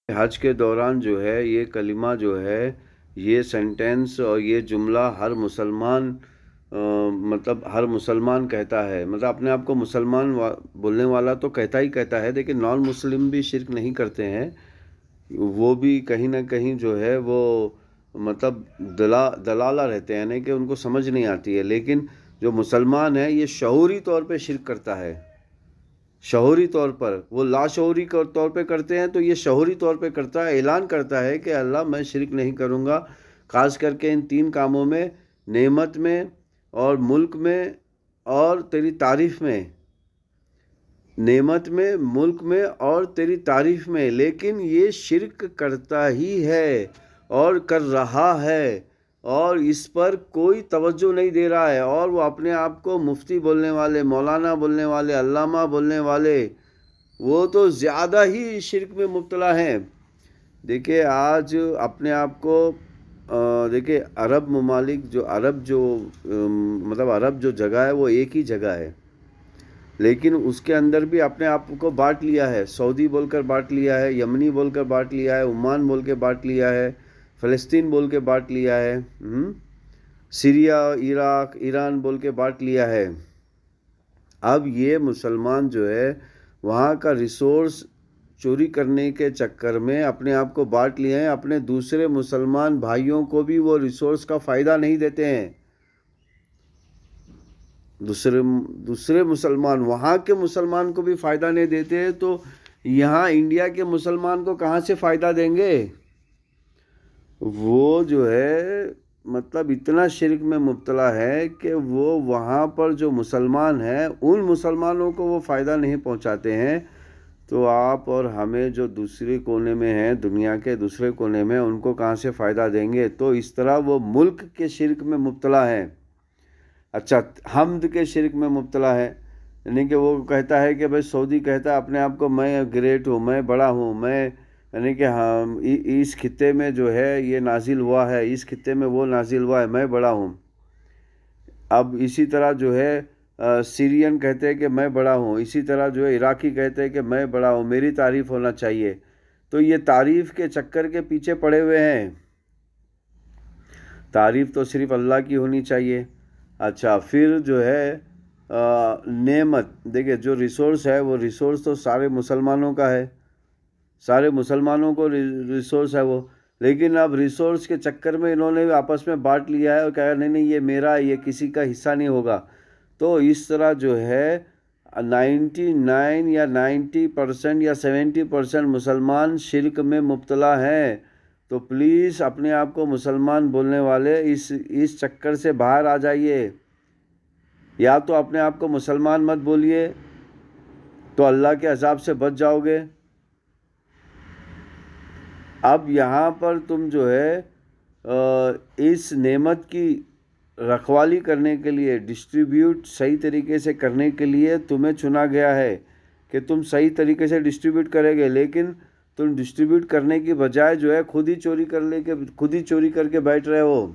حج کے دوران جو ہے یہ کلمہ جو ہے، یہ سینٹینس اور یہ جملہ ہر مسلمان مطلب ہر مسلمان کہتا ہے، مطلب اپنے آپ کو مسلمان بولنے والا تو کہتا ہی کہتا ہے، لیکن نان مسلم بھی شرک نہیں کرتے ہیں، وہ بھی کہیں نہ کہیں جو ہے وہ مطلب دلالہ رہتے ہیں، یعنی کہ ان کو سمجھ نہیں آتی ہے، لیکن جو مسلمان ہے یہ شعوری طور پہ شرک کرتا ہے، شعوری طور پر، وہ لاشعوری طور پہ کرتے ہیں، تو یہ شعوری طور پہ کرتا ہے، اعلان کرتا ہے کہ اللہ میں شرک نہیں کروں گا، خاص کر کے ان 3 کاموں میں، نعمت میں اور ملک میں اور تیری تعریف میں، نعمت میں، ملک میں اور تیری تعریف میں، لیکن یہ شرک کرتا ہی ہے اور کر رہا ہے اور اس پر کوئی توجہ نہیں دے رہا ہے، اور وہ اپنے آپ کو مفتی بولنے والے، مولانا بولنے والے، علامہ بولنے والے، وہ تو زیادہ ہی شرک میں مبتلا ہیں۔ دیکھیں آج اپنے آپ کو دیکھیں عرب ممالک مطلب عرب جو جگہ ہے وہ ایک ہی جگہ ہے، لیکن اس کے اندر بھی اپنے آپ کو بانٹ لیا ہے، سعودی بول کر بانٹ لیا ہے، یمنی بول کر بانٹ لیا ہے، عمان بول کے بانٹ لیا ہے، فلسطین بول کے بانٹ لیا ہے، سیریا، عراق، ایران بول کے بانٹ لیا ہے۔ اب یہ مسلمان جو ہے وہاں کا ریسورس چوری کرنے کے چکر میں اپنے آپ کو بانٹ لیے ہیں، اپنے دوسرے مسلمان بھائیوں کو بھی وہ ریسورس کا فائدہ نہیں دیتے ہیں، دوسرے مسلمان وہاں کے مسلمان کو بھی فائدہ نہیں دیتے ہیں، تو یہاں انڈیا کے مسلمان کو کہاں سے فائدہ دیں گے؟ وہ جو ہے مطلب اتنا شرک میں مبتلا ہے کہ وہ وہاں پر جو مسلمان ہیں ان مسلمانوں کو وہ فائدہ نہیں پہنچاتے ہیں، تو آپ اور ہمیں جو دوسرے کونے میں ہیں، دنیا کے دوسرے کونے میں، ان کو کہاں سے فائدہ دیں گے؟ تو اس طرح وہ ملک کے شرک میں مبتلا ہے، اچھا حمد کے شرک میں مبتلا ہے، یعنی کہ وہ کہتا ہے کہ بھائی سعودی کہتا ہے اپنے آپ کو میں گریٹ ہوں، میں بڑا ہوں، میں یعنی کہ ہم اس خطے میں جو ہے یہ نازل ہوا ہے، اس خطے میں وہ نازل ہوا ہے، میں بڑا ہوں۔ اب اسی طرح جو ہے سیرین کہتے ہیں کہ میں بڑا ہوں، اسی طرح جو ہے عراقی کہتے ہیں کہ میں بڑا ہوں، میری تعریف ہونا چاہیے، تو یہ تعریف کے چکر کے پیچھے پڑے ہوئے ہیں، تعریف تو صرف اللہ کی ہونی چاہیے۔ اچھا پھر جو ہے نعمت، دیکھیں جو ریسورس ہے وہ ریسورس تو سارے مسلمانوں کا ہے، سارے مسلمانوں کو ریسورس ہے وہ، لیکن اب ریسورس کے چکر میں انہوں نے آپس میں بانٹ لیا ہے اور کہا نہیں یہ میرا، یہ کسی کا حصہ نہیں ہوگا، تو اس طرح جو ہے 99 یا 90% یا 70% مسلمان شرک میں مبتلا ہیں، تو پلیز اپنے آپ کو مسلمان بولنے والے اس چکر سے باہر آ جائیے، یا تو اپنے آپ کو مسلمان مت بولیے تو اللہ کے عذاب سے بچ جاؤ گے۔ اب یہاں پر تم جو ہے اس نعمت کی رکھوالی کرنے کے لیے، ڈسٹریبیوٹ صحیح طریقے سے کرنے کے لیے تمہیں چنا گیا ہے کہ تم صحیح طریقے سے ڈسٹریبیوٹ کرے گے، لیکن تم ڈسٹریبیوٹ کرنے کی بجائے جو ہے خود ہی چوری کر کے بیٹھ رہے ہو۔